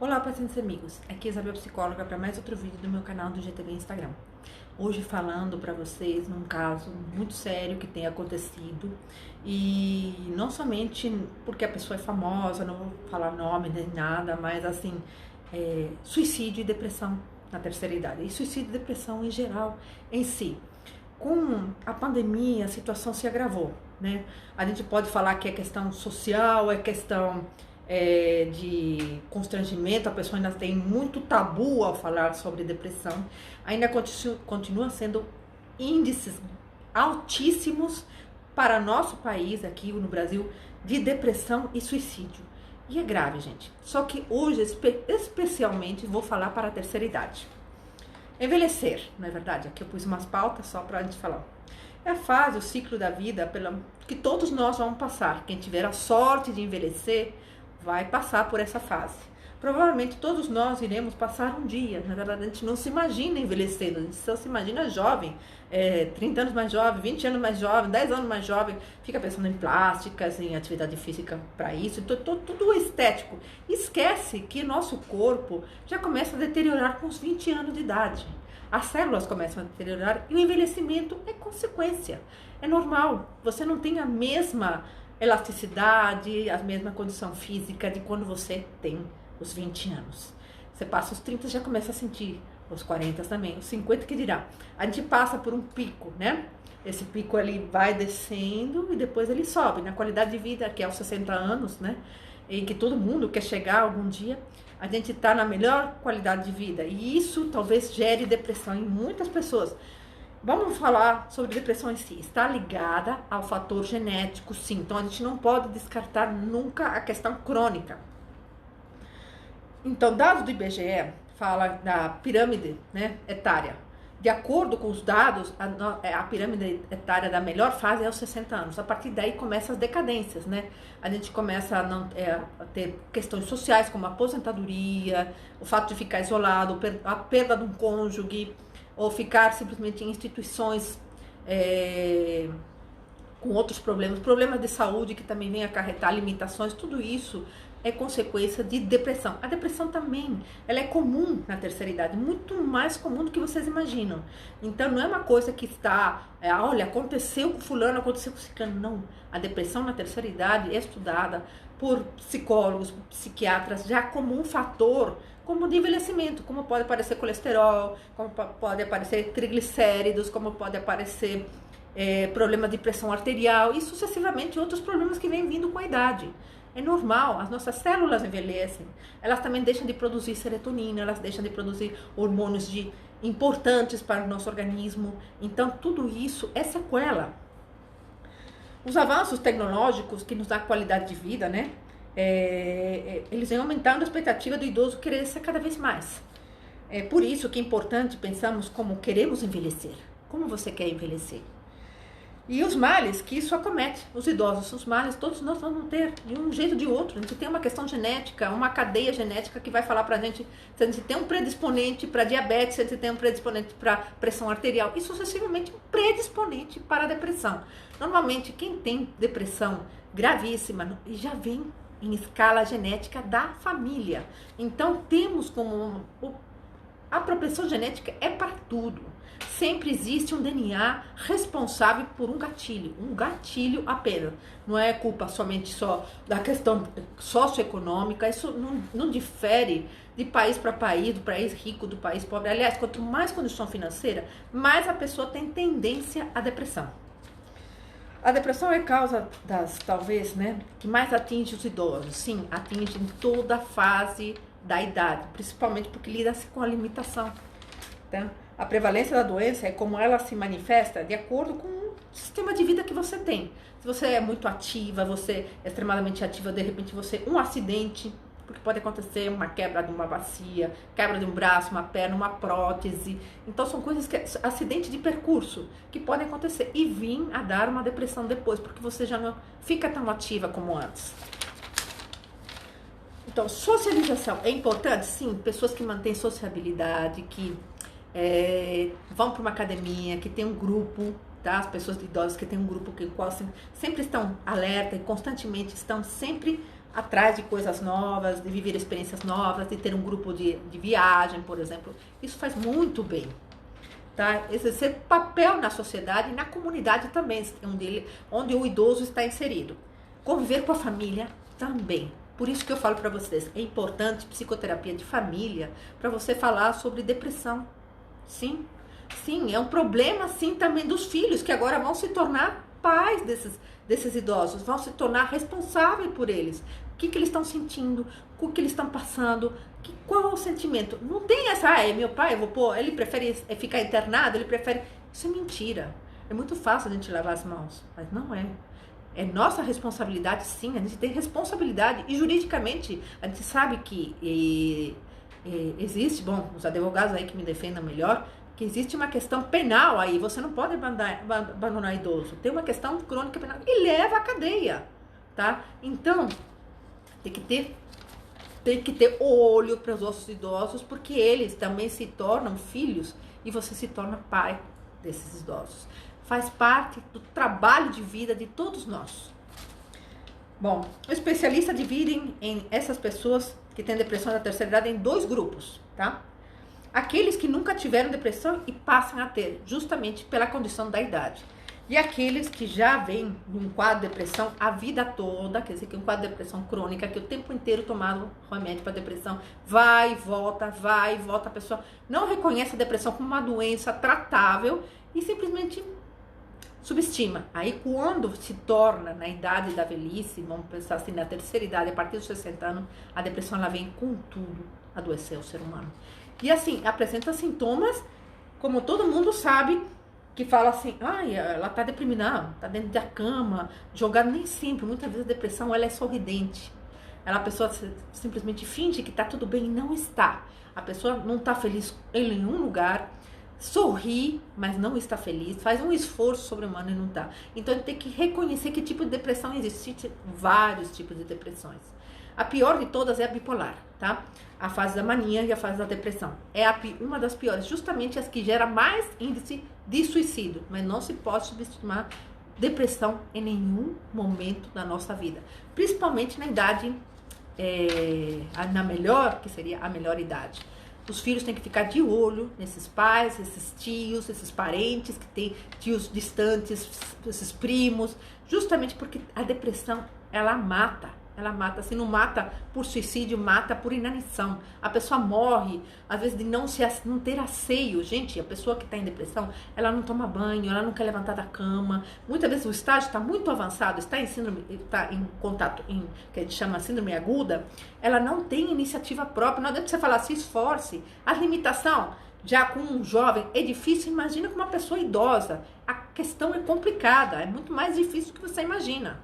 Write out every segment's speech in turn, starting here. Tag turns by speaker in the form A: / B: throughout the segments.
A: Olá, pacientes e amigos. Aqui é Isabel Psicóloga para mais outro vídeo do meu canal do GTV Instagram. Hoje falando para vocês num caso muito sério que tem acontecido e não somente porque a pessoa é famosa, não vou falar nome nem nada, mas assim, suicídio e depressão na terceira idade e suicídio e depressão em geral em si. Com a pandemia, a situação se agravou, né? A gente pode falar que é questão social, é questão de constrangimento, a pessoa ainda tem muito tabu ao falar sobre depressão, ainda continua sendo índices altíssimos para nosso país, aqui no Brasil, de depressão e suicídio. E é grave, gente. Só que hoje, especialmente, vou falar para a terceira idade. Envelhecer, não é verdade? Aqui eu pus umas pautas só para a gente falar. É a fase, o ciclo da vida que todos nós vamos passar. Quem tiver a sorte de envelhecer vai passar por essa fase. Provavelmente todos nós iremos passar um dia. Na verdade, a gente não se imagina envelhecendo, a gente só se imagina jovem, 30 anos mais jovem, 20 anos mais jovem, 10 anos mais jovem, fica pensando em plásticas, em atividade física para isso, tudo estético. Esquece que nosso corpo já começa a deteriorar com os 20 anos de idade. As células começam a deteriorar e o envelhecimento é consequência. É normal, você não tem a mesma elasticidade, a mesma condição física de quando você tem os 20 anos. Você passa os 30 já começa a sentir, os 40 também, os 50 que dirá. A gente passa por um pico, né? Esse pico ele vai descendo e depois ele sobe. Na qualidade de vida, que é aos 60 anos, né? E que todo mundo quer chegar algum dia, a gente está na melhor qualidade de vida. E isso talvez gere depressão em muitas pessoas. Vamos falar sobre depressão em si. Está ligada ao fator genético, sim. Então, a gente não pode descartar nunca a questão crônica. Então, dados do IBGE fala da pirâmide, né, etária. De acordo com os dados, a pirâmide etária da melhor fase é aos 60 anos. A partir daí começam as decadências, né? A gente começa a ter questões sociais, como a aposentadoria, o fato de ficar isolado, a perda de um cônjuge, ou ficar simplesmente em instituições com outros problemas de saúde que também vem acarretar limitações, tudo isso é consequência de depressão. A depressão também, ela é comum na terceira idade, muito mais comum do que vocês imaginam. Então não é uma coisa que está, olha, aconteceu com fulano, aconteceu com ciclano, não. A depressão na terceira idade é estudada por psicólogos, por psiquiatras, já como um fator como de envelhecimento, como pode aparecer colesterol, como pode aparecer triglicéridos, como pode aparecer problema de pressão arterial e sucessivamente outros problemas que vêm vindo com a idade. É normal, as nossas células envelhecem, elas também deixam de produzir serotonina, elas deixam de produzir hormônios importantes para o nosso organismo, então tudo isso é sequela. Os avanços tecnológicos que nos dão qualidade de vida, né? Eles vêm aumentando a expectativa do idoso querer ser cada vez mais. É por isso que é importante pensarmos como queremos envelhecer. Como você quer envelhecer? E os males que isso acomete, os idosos, os males todos nós vamos ter, de um jeito ou de outro. A gente tem uma questão genética, uma cadeia genética que vai falar pra gente se a gente tem um predisponente para diabetes, se a gente tem um predisponente para pressão arterial e sucessivamente um predisponente para a depressão. Normalmente quem tem depressão gravíssima já vem em escala genética da família. Então temos como a propensão genética é para tudo. Sempre existe um DNA responsável por um gatilho apenas. Não é culpa somente só da questão socioeconômica, isso não difere de país para país, do país rico, do país pobre. Aliás, quanto mais condição financeira, mais a pessoa tem tendência à depressão. A depressão é causa talvez, né, que mais atinge os idosos. Sim, atinge em toda a fase da idade, principalmente porque lida-se com a limitação. Tá? A prevalência da doença é como ela se manifesta de acordo com o sistema de vida que você tem. Se você é muito ativa, você é extremamente ativa, de repente um acidente, porque pode acontecer uma quebra de uma bacia, quebra de um braço, uma perna, uma prótese. Então são coisas acidente de percurso, que podem acontecer e vir a dar uma depressão depois, porque você já não fica tão ativa como antes. Então, socialização é importante? Sim, pessoas que mantêm sociabilidade, que vão para uma academia, que tem um grupo, tá? As pessoas idosas que tem um grupo que sempre estão alerta e constantemente estão sempre atrás de coisas novas, de viver experiências novas, de ter um grupo de viagem, por exemplo. Isso faz muito bem. Tá? Exercer papel na sociedade e na comunidade também, onde o idoso está inserido. Conviver com a família também. Por isso que eu falo para vocês, é importante psicoterapia de família para você falar sobre depressão. Sim, sim, é um problema sim também dos filhos que agora vão se tornar pais desses idosos, vão se tornar responsáveis por eles. O que eles estão sentindo, o que eles estão passando, qual é o sentimento. Não tem essa, é meu pai, eu vou pôr, ele prefere ficar internado, ele prefere... Isso é mentira. É muito fácil a gente lavar as mãos, mas não é. É nossa responsabilidade, sim, a gente tem responsabilidade e juridicamente a gente sabe que existe, bom, os advogados aí que me defendam melhor, que existe uma questão penal aí, você não pode abandonar idoso, tem uma questão crônica penal e leva à cadeia, tá? Então, tem que ter olho para os ossos idosos, porque eles também se tornam filhos e você se torna pai desses idosos. Faz parte do trabalho de vida de todos nós. Bom, os especialistas dividem essas pessoas que têm depressão da terceira idade em 2 grupos, tá? Aqueles que nunca tiveram depressão e passam a ter, justamente pela condição da idade. E aqueles que já vêm num quadro de depressão a vida toda, quer dizer, que é um quadro de depressão crônica, que o tempo inteiro tomando remédio para depressão, vai e volta, a pessoa não reconhece a depressão como uma doença tratável e simplesmente subestima. Aí quando se torna na idade da velhice, vamos pensar assim, na terceira idade, a partir dos 60 anos, a depressão ela vem com tudo adoecer o ser humano. E assim, apresenta sintomas, como todo mundo sabe, que fala assim, ai, ela tá deprimida, tá dentro da cama, jogada, nem sempre. Muitas vezes a depressão, ela é sorridente. A pessoa simplesmente finge que tá tudo bem e não está. A pessoa não tá feliz em nenhum lugar, sorri, mas não está feliz, faz um esforço sobre-humano e não tá. Então, tem que reconhecer que tipo de depressão existe. Existem vários tipos de depressões. A pior de todas é a bipolar, tá? A fase da mania e a fase da depressão. É uma das piores, justamente as que gera mais índice de suicídio. Mas não se pode subestimar depressão em nenhum momento da nossa vida. Principalmente na idade, que seria a melhor idade. Os filhos têm que ficar de olho nesses pais, esses tios, esses parentes que têm tios distantes, esses primos, justamente porque a depressão, ela mata. Ela mata, se não mata por suicídio, mata por inanição. A pessoa morre, às vezes, de não ter asseio. Gente, a pessoa que está em depressão, ela não toma banho, ela não quer levantar da cama. Muitas vezes o estágio está muito avançado, está em contato, que a gente chama síndrome aguda, ela não tem iniciativa própria. Não adianta você falar, se esforce. A limitação, já com um jovem, é difícil. Imagina com uma pessoa idosa. A questão é complicada, é muito mais difícil do que você imagina.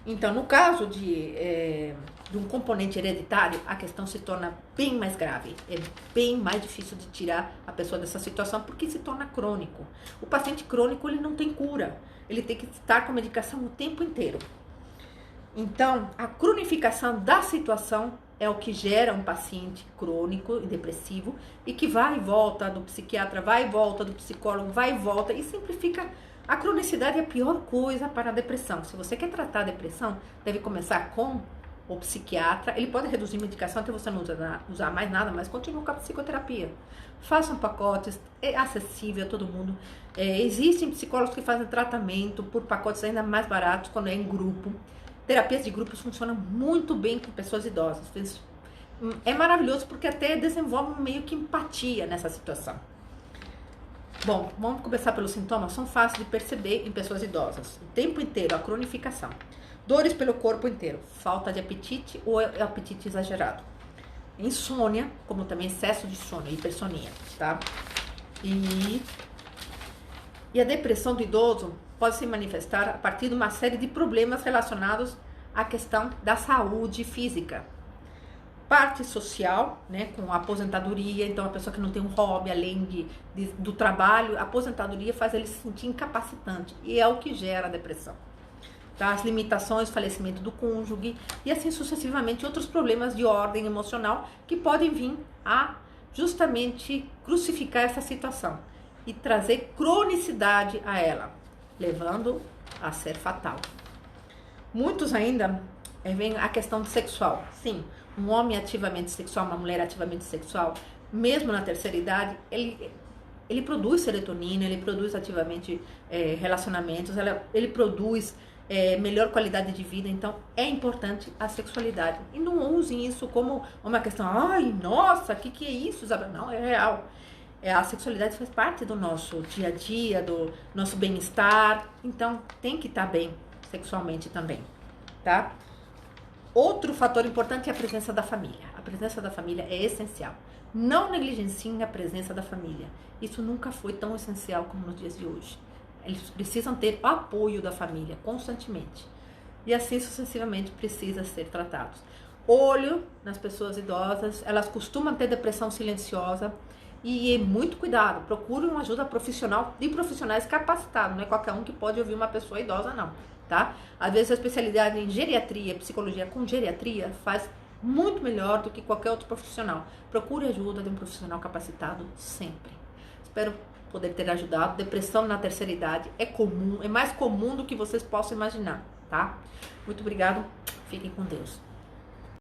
A: Então, no caso de um componente hereditário, a questão se torna bem mais grave. É bem mais difícil de tirar a pessoa dessa situação, porque se torna crônico. O paciente crônico, ele não tem cura. Ele tem que estar com medicação o tempo inteiro. Então, a cronificação da situação é o que gera um paciente crônico e depressivo e que vai e volta do psiquiatra, vai e volta do psicólogo, vai e volta e sempre fica... A cronicidade é a pior coisa para a depressão. Se você quer tratar a depressão, deve começar com o psiquiatra. Ele pode reduzir medicação até você não usar mais nada, mas continue com a psicoterapia. Façam pacotes, é acessível a todo mundo. Existem psicólogos que fazem tratamento por pacotes ainda mais baratos quando é em grupo. Terapias de grupos funcionam muito bem com pessoas idosas. É maravilhoso porque até desenvolve meio que empatia nessa situação. Bom, vamos começar pelos sintomas. São fáceis de perceber em pessoas idosas. O tempo inteiro, a cronificação. Dores pelo corpo inteiro. Falta de apetite ou apetite exagerado. Insônia, como também excesso de sono, hipersonia, tá? E a depressão do idoso pode se manifestar a partir de uma série de problemas relacionados à questão da saúde física. Parte social, né, com a aposentadoria, então a pessoa que não tem um hobby além do trabalho, a aposentadoria faz ele se sentir incapacitante e é o que gera a depressão. Tá? As limitações, falecimento do cônjuge e assim sucessivamente outros problemas de ordem emocional que podem vir a justamente crucificar essa situação e trazer cronicidade a ela, levando a ser fatal. Muitos ainda Aí vem a questão sexual. Sim, um homem ativamente sexual, uma mulher ativamente sexual, mesmo na terceira idade, ele produz serotonina, ele produz ativamente relacionamentos, ele produz melhor qualidade de vida. Então é importante a sexualidade. E não usem isso como uma questão, ai, nossa, que é isso, Isabel? Não, é real. A sexualidade faz parte do nosso dia a dia, do nosso bem-estar. Então tem que estar bem sexualmente também, tá? Outro fator importante é a presença da família. A presença da família é essencial. Não negligenciem a presença da família. Isso nunca foi tão essencial como nos dias de hoje. Eles precisam ter o apoio da família constantemente. E assim sucessivamente precisa ser tratados. Olho nas pessoas idosas, elas costumam ter depressão silenciosa. E muito cuidado, procure uma ajuda profissional de profissionais capacitados. Não é qualquer um que pode ouvir uma pessoa idosa, não. Tá? Às vezes a especialidade em geriatria, psicologia com geriatria faz muito melhor do que qualquer outro profissional. Procure ajuda de um profissional capacitado sempre. Espero poder ter ajudado. Depressão na terceira idade é comum, é mais comum do que vocês possam imaginar, tá? Muito obrigado, fiquem com Deus.